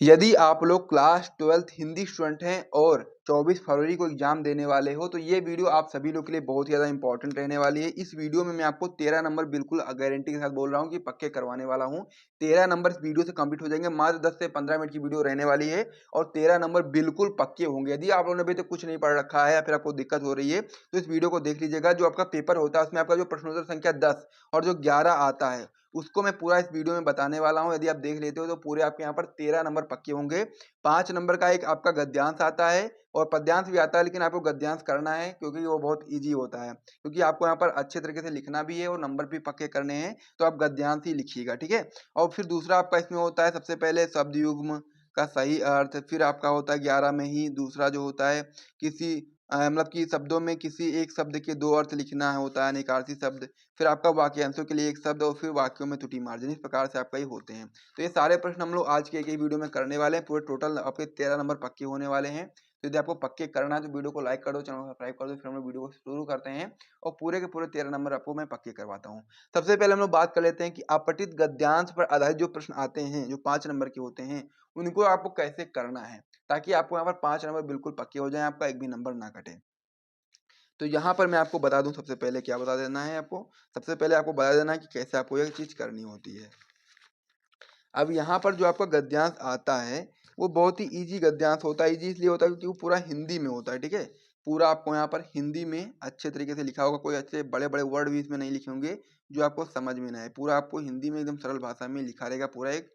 यदि आप लोग क्लास 12th हिंदी स्टूडेंट हैं और 24 फरवरी को एग्जाम देने वाले हो तो ये वीडियो आप सभी लोग के लिए बहुत ही ज़्यादा इंपॉर्टेंट रहने वाली है। इस वीडियो में मैं आपको 13 नंबर बिल्कुल गारंटी के साथ बोल रहा हूँ कि पक्के करवाने वाला हूँ। 13 नंबर इस वीडियो से कंप्लीट हो जाएंगे। मात्र 10 से 15 मिनट की वीडियो रहने वाली है और 13 नंबर बिल्कुल पक्के होंगे। यदि आप लोगों ने अभी तक कुछ नहीं पढ़ रखा है या फिर आपको दिक्कत हो रही है तो इस वीडियो को देख लीजिएगा। जो आपका पेपर होता है उसमें आपका जो प्रश्नोत्तर संख्या 10 और जो 11 आता है उसको मैं पूरा इस वीडियो में बताने वाला हूं। यदि आप देख लेते हो तो पूरे आपके यहाँ पर 13 नंबर पक्के होंगे। 5 नंबर का एक आपका गद्यांश आता है और पद्यांश भी आता है, लेकिन आपको गद्यांश करना है क्योंकि वो बहुत इजी होता है, क्योंकि आपको यहाँ पर अच्छे तरीके से लिखना भी है और नंबर भी पक्के करने हैं, तो आप गद्यांश ही लिखिएगा, ठीक है। और फिर दूसरा आपका इसमें होता है सबसे पहले शब्द युग्म का सही अर्थ। फिर आपका होता है 11 में ही दूसरा जो होता है किसी मतलब कि शब्दों में किसी एक शब्द के 2 अर्थ लिखना है, होता है निकार्सी शब्द। फिर आपका वाक्यांशों के लिए एक शब्द और फिर वाक्यों में त्रुटि मार्जिन। इस प्रकार से आपका ये होते हैं। तो ये सारे प्रश्न हम लोग आज के एक ही वीडियो में करने वाले हैं। पूरे टोटल आपके 13 नंबर पक्के होने वाले हैं। तो यदि आपको पक्के करना है तो वीडियो को लाइक कर दो, चैनल को सब्सक्राइब कर दो। फिर हम लोग वीडियो को शुरू करते हैं और पूरे के पूरे 13 नंबर आपको मैं पक्के करवाता हूँ। सबसे पहले हम लोग बात कर लेते हैं कि अपठित गद्यांश पर आधारित जो प्रश्न आते हैं, जो 5 नंबर के होते हैं, उनको आपको कैसे करना है ताकि आपको यहाँ पर 5 नंबर बिल्कुल पक्के हो जाए, आपका एक भी नंबर ना कटे। तो यहाँ पर मैं आपको बता दूं सबसे पहले क्या बता देना है आपको। सबसे पहले आपको बता देना है कि कैसे आपको यह चीज करनी होती है। अब यहाँ पर जो आपका गद्यांश आता है वो बहुत ही इजी गद्यांश होता है। इजी इसलिए होता है क्योंकि वो पूरा हिंदी में होता है, ठीक है। पूरा आपको यहाँ पर हिंदी में अच्छे तरीके से लिखा होगा, कोई अच्छे बड़े बड़े वर्ड भी इसमें नहीं लिखे होंगे जो आपको समझ में ना आए। पूरा आपको हिंदी में एकदम सरल भाषा में लिखा रहेगा, पूरा एक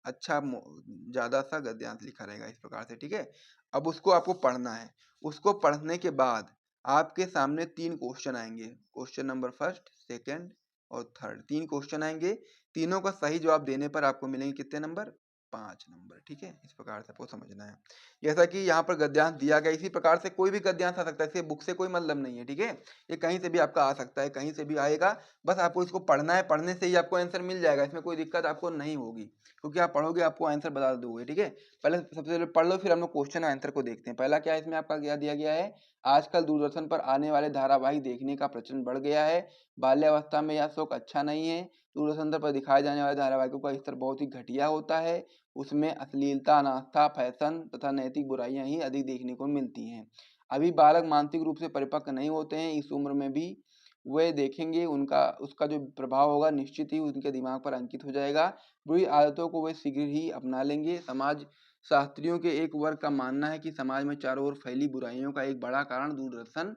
अच्छा ज्यादा सा गद्यांश लिखा रहेगा इस प्रकार से, ठीक है। अब उसको आपको पढ़ना है। उसको पढ़ने के बाद आपके सामने 3 क्वेश्चन आएंगे। क्वेश्चन नंबर फर्स्ट, सेकंड और थर्ड, 3 क्वेश्चन आएंगे। तीनों का सही जवाब देने पर आपको मिलेंगे कितने नंबर? 5 नंबर, ठीक है। इस प्रकार से आपको समझना है। जैसा कि यहाँ पर गद्यांश दिया गया, इसी प्रकार से कोई भी गद्यांश आ सकता है, इससे बुक से कोई मतलब नहीं है, ठीक है। ये कहीं से भी आपका आ सकता है, कहीं से भी आएगा। बस आपको इसको पढ़ना है, पढ़ने से ही आपको आंसर मिल जाएगा, इसमें कोई दिक्कत आपको नहीं होगी, क्योंकि आप पढ़ोगे आपको आंसर बता दोगे, ठीक है। पहले सबसे पहले पढ़ लो, फिर हम लोग क्वेश्चन आंसर को देखते हैं। पहला क्या है इसमें आपका क्या दिया गया है? आजकल दूरदर्शन पर आने वाले धारावाहिक देखने का प्रचलन बढ़ गया है। बाल्यावस्था में यह शौक अच्छा नहीं है। दूरदर्शन पर दिखाए जाने वाले धारावाहिकों का स्तर बहुत ही घटिया होता है। उसमें अश्लीलता, अनास्था, फैशन तथा नैतिक बुराइयां ही अधिक देखने को मिलती हैं। अभी बालक मानसिक रूप से परिपक्व नहीं होते हैं। इस उम्र में भी वे देखेंगे, उसका जो प्रभाव होगा निश्चित ही उनके दिमाग पर अंकित हो जाएगा। बुरी आदतों को वे शीघ्र ही अपना लेंगे। समाज शास्त्रियों के एक वर्ग का मानना है कि समाज में चारों ओर फैली बुराइयों का एक बड़ा कारण दूरदर्शन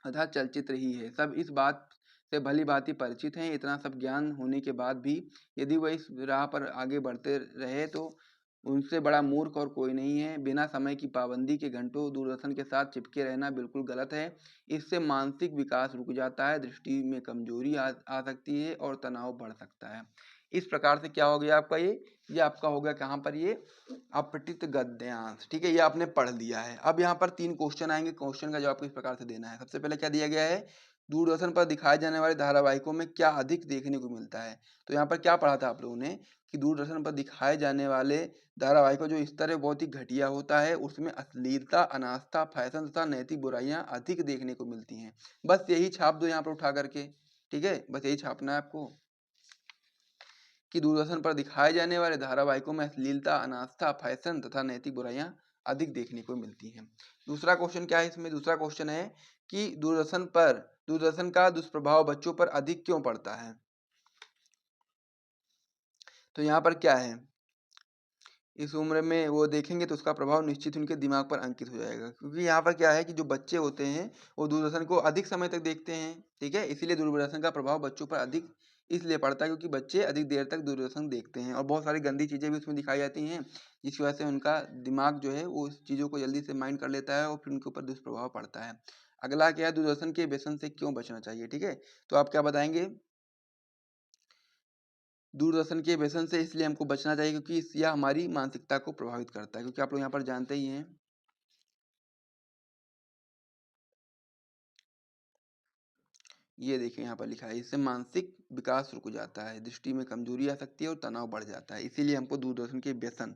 तथा चलचित्र ही है। सब इस बात से भली भांति परिचित हैं। इतना सब ज्ञान होने के बाद भी यदि वह इस राह पर आगे बढ़ते रहे तो उनसे बड़ा मूर्ख और कोई नहीं है। बिना समय की पाबंदी के घंटों दूरदर्शन के साथ चिपके रहना बिल्कुल गलत है। इससे मानसिक विकास रुक जाता है, दृष्टि में कमजोरी आ सकती है और तनाव बढ़ सकता है। इस प्रकार से क्या हो गया आपका ये आपका हो गया कहाँ पर? ये अपठित गद्यांश, ठीक है। ये आपने पढ़ लिया है। अब यहाँ पर 3 क्वेश्चन आएंगे। क्वेश्चन का जवाब किस प्रकार से देना है? सबसे पहले क्या दिया गया है? दूरदर्शन पर दिखाए जाने वाले धारावाहिकों में क्या अधिक देखने को मिलता है? तो यहाँ पर क्या पढ़ा था आप लोगों ने कि दूरदर्शन पर दिखाए जाने वाले धारावाहिकों जो स्तर है बहुत ही घटिया होता है। उसमें अश्लीलता, अनास्था, फैशन तथा नैतिक बुराइयां अधिक देखने को मिलती हैं। बस यही छाप दो यहाँ पर उठा करके, ठीक है। बस यही छापना है आपको कि दूरदर्शन पर दिखाए जाने वाले धारावाहिकों में अश्लीलता, अनास्था, फैशन तथा नैतिक बुराइयां अधिक देखने को मिलती हैं। दूसरा क्वेश्चन क्या है इसमें? दूसरा क्वेश्चन है कि दूरदर्शन का दुष्प्रभाव बच्चों पर अधिक क्यों पड़ता है? तो यहाँ पर क्या है? इस उम्र में वो देखेंगे तो उसका प्रभाव निश्चित उनके दिमाग पर अंकित हो जाएगा, क्योंकि यहाँ पर क्या है कि जो बच्चे होते हैं वो दूरदर्शन को अधिक समय तक देखते हैं, ठीक है। इसीलिए दूरदर्शन का प्रभाव बच्चों पर अधिक इसलिए पड़ता है क्योंकि बच्चे अधिक देर तक दूरदर्शन देखते हैं और बहुत सारी गंदी चीजें भी उसमें दिखाई जाती हैं, जिसकी वजह से उनका दिमाग जो है वो उस चीजों को जल्दी से माइंड कर लेता है और फिर उनके ऊपर दुष्प्रभाव पड़ता है। अगला क्या है? दूरदर्शन के व्यसन से क्यों बचना चाहिए, ठीक है। तो आप क्या बताएंगे? दूरदर्शन के व्यसन से इसलिए हमको बचना चाहिए क्योंकि यह हमारी मानसिकता को प्रभावित करता है, क्योंकि आप लोग यहाँ पर जानते ही हैं। ये देखिए यहाँ पर लिखा है, इससे मानसिक विकास रुक जाता है, दृष्टि में कमजोरी आ सकती है और तनाव बढ़ जाता है। इसीलिए हमको दूरदर्शन के व्यसन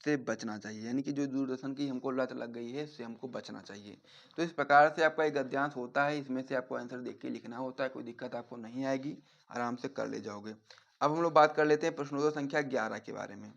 से बचना चाहिए, यानी कि जो दूरदर्शन की हमको लत लग गई है इससे हमको बचना चाहिए। तो इस प्रकार से आपका एक गद्यांश होता है, इसमें से आपको आंसर देख के लिखना होता है। कोई दिक्कत आपको नहीं आएगी, आराम से कर ले जाओगे। अब हम लोग बात कर लेते हैं प्रश्नोत्तर संख्या 11 के बारे में।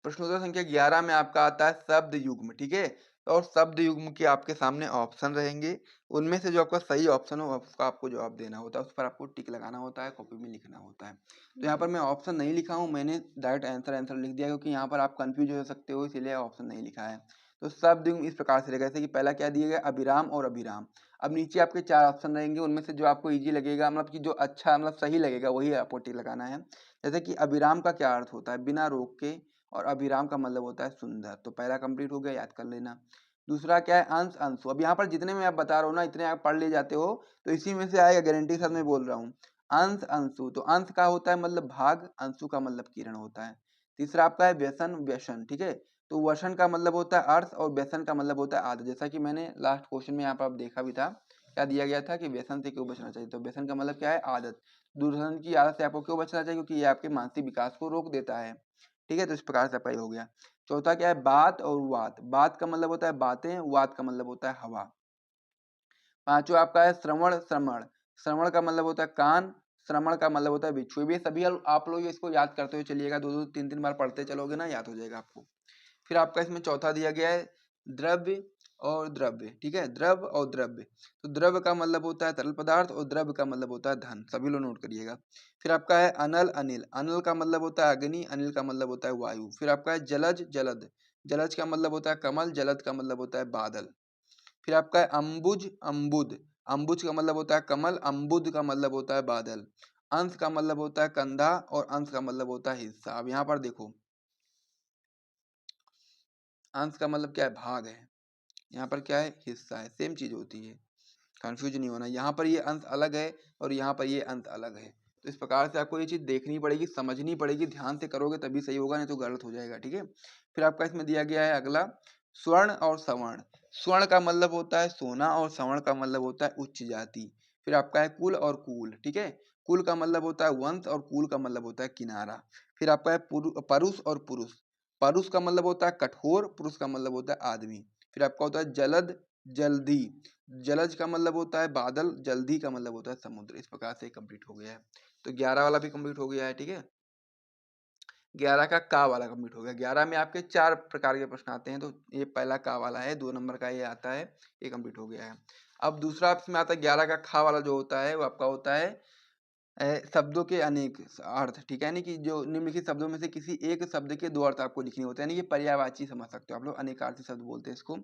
प्रश्नोत्तर संख्या 11 में आपका आता है शब्द युग्म, ठीक है। और शब्द युग्म के आपके सामने ऑप्शन रहेंगे, उनमें से जो आपका सही ऑप्शन हो उसका आपको जवाब देना होता है, उस पर आपको टिक लगाना होता है, कॉपी में लिखना होता है। तो यहाँ पर मैं ऑप्शन नहीं लिखा हूँ, मैंने डायरेक्ट आंसर लिख दिया, क्योंकि यहाँ पर आप कंफ्यूज हो सकते हो, इसीलिए ऑप्शन नहीं लिखा है। तो शब्द युग्म इस प्रकार से रहेगा, जैसे कि पहला क्या दिया गया, अभिराम और अभिराम। अब नीचे आपके 4 ऑप्शन रहेंगे, उनमें से जो आपको इजी लगेगा, मतलब कि जो अच्छा मतलब सही लगेगा वही आपको टिक लगाना है। जैसे कि अभिराम का क्या अर्थ होता है, बिना रोक के, और अभिराम का मतलब होता है सुंदर। तो पहला कंप्लीट हो गया, याद कर लेना। दूसरा क्या है, अंश अंशु। अब यहाँ पर जितने मैं आप बता रहा हूँ ना, इतने आप पढ़ ले जाते हो तो इसी में से आएगा, गारंटी के साथ मैं बोल रहा हूँ। अंश अंशु, तो अंश का होता है मतलब भाग, अंशु का मतलब किरण होता है। तीसरा आपका है व्यसन व्यसन, ठीक है। तो व्यसन का मतलब होता है अर्थ, और व्यसन का मतलब होता है आदत। जैसा कि मैंने लास्ट क्वेश्चन में यहाँ पर आप देखा भी था, क्या दिया गया था कि व्यसन से क्यों बचना चाहिए। तो व्यसन का मतलब क्या है, आदत। दुर्व्यसन की आदत से आपको क्यों बचना चाहिए, क्योंकि ये आपके मानसिक विकास को रोक देता है, ठीक है। तो इस प्रकार से आपका हो गया। चौथा क्या है, बात और वात। बात का मतलब होता है बातें, वात का मतलब होता है हवा। पांचवा आपका है श्रवण श्रवण। श्रवण का मतलब होता है कान, श्रवण का मतलब होता है बिच्छू। ये सभी आप लोग इसको याद करते हुए चलिएगा, 2-2 3-3 बार पढ़ते चलोगे ना, याद हो जाएगा आपको। फिर आपका इसमें चौथा दिया गया है द्रव्य और द्रव्य, ठीक है, द्रव और द्रव्य। तो द्रव्य का मतलब होता है तरल पदार्थ, और द्रव्य का मतलब होता है धन, सभी लोग नोट करिएगा। फिर आपका है अनल अनिल। अनल का मतलब होता है अग्नि, अनिल का मतलब होता है वायु। फिर आपका है जलज जलद। जलज का मतलब होता है कमल, जलद का मतलब होता है बादल। फिर आपका है अम्बुज अम्बुद। अम्बुज का मतलब होता है कमल, अम्बुद का मतलब होता है बादल। अंश का मतलब होता है कंधा, और अंश का मतलब होता है हिस्सा। अब यहाँ पर देखो, अंश का मतलब क्या है, भाग है, यहाँ पर क्या है, हिस्सा है, सेम चीज होती है, कंफ्यूज नहीं होना। यहाँ पर ये अंश अलग है और यहाँ पर ये अंश अलग है। तो इस प्रकार से आपको ये चीज देखनी पड़ेगी, समझनी पड़ेगी, ध्यान से करोगे तभी सही होगा, नहीं तो गलत हो जाएगा, ठीक है। फिर आपका इसमें दिया गया है अगला, स्वर्ण और सवर्ण। स्वर्ण का मतलब होता है सोना, और सवर्ण का मतलब होता है उच्च जाति। फिर आपका है कुल और कूल, ठीक है। कुल का मतलब होता है वंश, और कूल का मतलब होता है किनारा। फिर आपका है परुष और पुरुष। परुष का मतलब होता है कठोर, पुरुष का मतलब होता है आदमी। फिर आपका होता है जलद जल्दी। जलज का मतलब होता है बादल, जल्दी का मतलब होता है समुद्र। इस प्रकार से कंप्लीट हो गया है। तो 11 वाला भी कंप्लीट हो गया है, ठीक है। 11 का वाला कंप्लीट हो गया। 11 में आपके 4 प्रकार के प्रश्न आते हैं, तो ये पहला का वाला है, 2 नंबर का ये आता है, ये कंप्लीट हो गया है। अब दूसरा इसमें आता है 11 का खा वाला, जो होता है वो आपका होता है शब्दों के अनेक अर्थ, ठीक है। यानी कि जो निम्नलिखित शब्दों में से किसी एक शब्द के 2 अर्थ आपको लिखने होते हैं, यानी कि पर्यायवाची समझ सकते हो आप लोग, अनेकार्थी शब्द बोलते हैं इसको।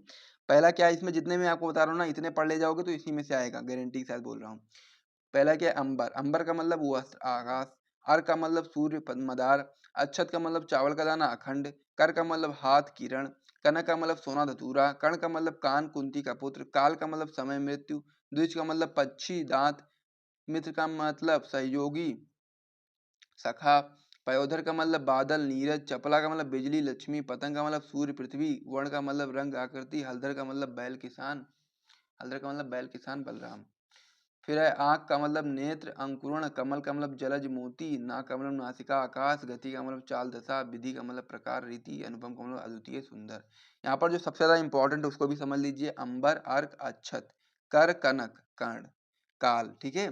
पहला क्या है, इसमें जितने मैं आपको बता रहा हूँ ना, इतने पढ़ ले जाओगे तो इसी में से आएगा, गारंटी के साथ बोल रहा हूँ। पहला क्या है, अंबर। अंबर का मतलब वस्त्र, आकाश। अर्क का मतलब सूर्य, मदार। अक्षत का मतलब चावल का दाना, अखंड। कर का मतलब हाथ, किरण। कनक का मतलब सोना, धतूरा। कर्ण का मतलब कान, कुंती का पुत्र। काल का मतलब समय, मृत्यु। द्विज का मतलब पक्षी, दांत। मित्र का मतलब सहयोगी, सखा। पयोधर का मतलब बादल, नीरज। चपला का मतलब बिजली, लक्ष्मी। पतंग का मतलब सूर्य, पृथ्वी। वर्ण का मतलब रंग, आकृति। हलधर का मतलब बैल, किसान। हलधर का मतलब बैल, किसान, बलराम। फिर है आंख का मतलब नेत्र, अंकुरण। कमल का मतलब जलज, मोती। नाक का मतलब नासिका, आकाश। गति का मतलब चाल, दशा। विधि का मतलब प्रकार, रीति। अनुपम का मतलब अद्वितीय, सुंदर। यहाँ पर जो सबसे ज्यादा इंपॉर्टेंट है उसको भी समझ लीजिए, अंबर, अर्क, अक्षत, कर, कनक, कर्ण, काल, ठीक है।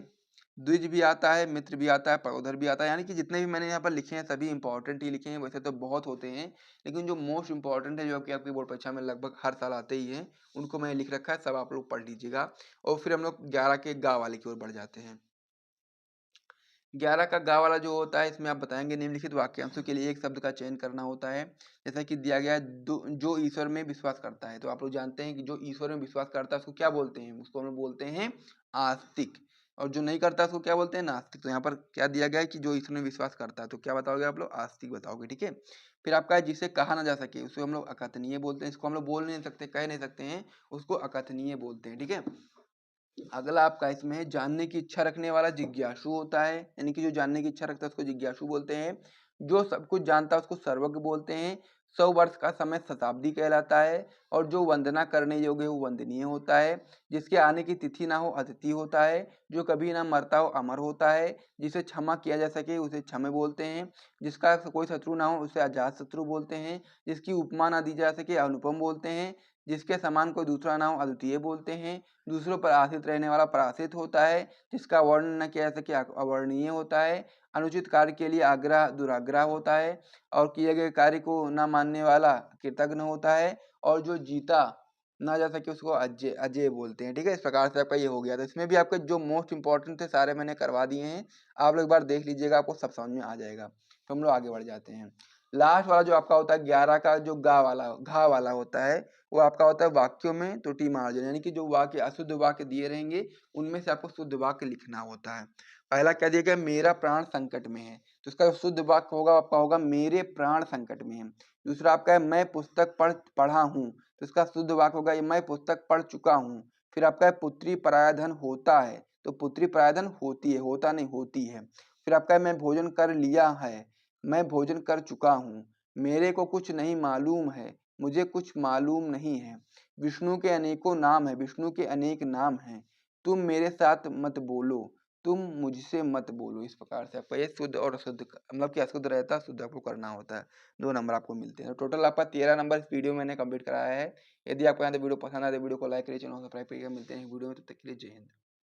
द्विज भी आता है, मित्र भी आता है, परोधर भी आता है। यानी कि जितने भी मैंने यहाँ पर लिखे हैं सभी इंपॉर्टेंट ही लिखे हैं, वैसे तो बहुत होते हैं, लेकिन जो मोस्ट इंपॉर्टेंट है, जो कि आपकी बोर्ड परीक्षा में लगभग हर साल आते ही हैं, उनको मैंने लिख रखा है, सब आप लोग पढ़ लीजिएगा। और फिर हम लोग 11 के गा वाले की ओर बढ़ जाते हैं। 11 का गा वाला जो होता है, इसमें आप बताएंगे निम्नलिखित वाक्यांशों के लिए एक शब्द का चयन करना होता है। जैसा कि दिया गया है, जो ईश्वर में विश्वास करता है। तो आप लोग जानते हैं कि जो ईश्वर में विश्वास करता है उसको क्या बोलते हैं, उसको हम लोग बोलते हैं आस्तिक। और जो नहीं करता उसको क्या बोलते हैं, नास्तिक। तो यहाँ पर क्या दिया गया है कि जो ईश्वर में विश्वास करता है, तो क्या बताओगे आप लोग, आस्तिक बताओगे, ठीक है। फिर आपका है जिसे कहा ना जा सके, उसको हम लोग अकथनीय बोलते हैं। इसको हम लोग बोल नहीं सकते, कह नहीं सकते हैं, उसको अकथनीय बोलते हैं, ठीक है। अगला आपका इसमें है जानने की इच्छा रखने वाला जिज्ञासु होता है, यानी कि जो जानने की इच्छा रखता है उसको जिज्ञासु बोलते हैं। जो सब कुछ जानता है उसको सर्वज्ञ बोलते हैं। 100 वर्ष का समय शताब्दी कहलाता है। और जो वंदना करने योग्य है वो वंदनीय होता है। जिसके आने की तिथि ना हो अतिथि होता है। जो कभी ना मरता हो अमर होता है। जिसे क्षमा किया जा सके उसे क्षमा बोलते हैं। जिसका कोई शत्रु ना हो उसे अजात शत्रु बोलते हैं। जिसकी उपमा ना दी जा सके अनुपम बोलते हैं। जिसके समान कोई दूसरा ना हो अद्वितीय बोलते हैं। दूसरों पर आश्रित रहने वाला पराश्रित होता है। जिसका वर्णन न किया जा सके अवर्णनीय होता है। अनुचित कार्य के लिए आग्रह दुराग्रह होता है, और किए गए कार्य को न मानने वाला कृतघ्न होता है, और जो जीता ना जा सके उसको अजय अजय बोलते हैं। ठीक है, इस प्रकार से आपका ये हो गया। तो इसमें भी आपके जो मोस्ट इंपॉर्टेंट थे सारे मैंने करवा दिए हैं, आप लोग एक बार देख लीजिएगा, आपको सब समझ में आ जाएगा। तो हम लोग आगे बढ़ जाते हैं। लास्ट वाला जो आपका होता है 11 का, जो घा वाला होता है, वो आपका होता है वाक्यों में त्रुटि मार्जन, यानी कि जो वाक्य अशुद्ध वाक्य दिए रहेंगे उनमें से आपको शुद्ध वाक्य लिखना होता है। पहला क्या दिया गया, मेरा प्राण संकट में है, तो इसका शुद्ध वाक्य होगा आपका होगा मेरे प्राण संकट में है। दूसरा आपका है मैं पुस्तक पढ़ा हूँ, तो इसका शुद्ध वाक्य होगा ये मैं पुस्तक पढ़ चुका हूँ। फिर आपका है पुत्री परायधन होता है, तो पुत्री परायधन होती है, होता नहीं होती है। फिर आपका है मैं भोजन कर लिया है, मैं भोजन कर चुका हूँ। मेरे को कुछ नहीं मालूम है, मुझे कुछ मालूम नहीं है। विष्णु के अनेकों नाम है, विष्णु के अनेक नाम हैं। तुम मेरे साथ मत बोलो, तुम मुझसे मत बोलो। इस प्रकार से आपका ये शुद्ध और अशुद्ध मतलब कि अशुद्ध रहता है, शुद्ध आपको करना होता है। 2 नंबर आपको मिलते हैं। तो टोटल आपका 13 नंबर इस वीडियो में मैंने कंप्लीट कराया है। यदि आपको यहाँ वीडियो पसंद आए तो वीडियो को लाइक करिए, चैनल को सब्सक्राइब करिए। मिलते हैं वीडियो में, तब तक के लिए जय हिंद।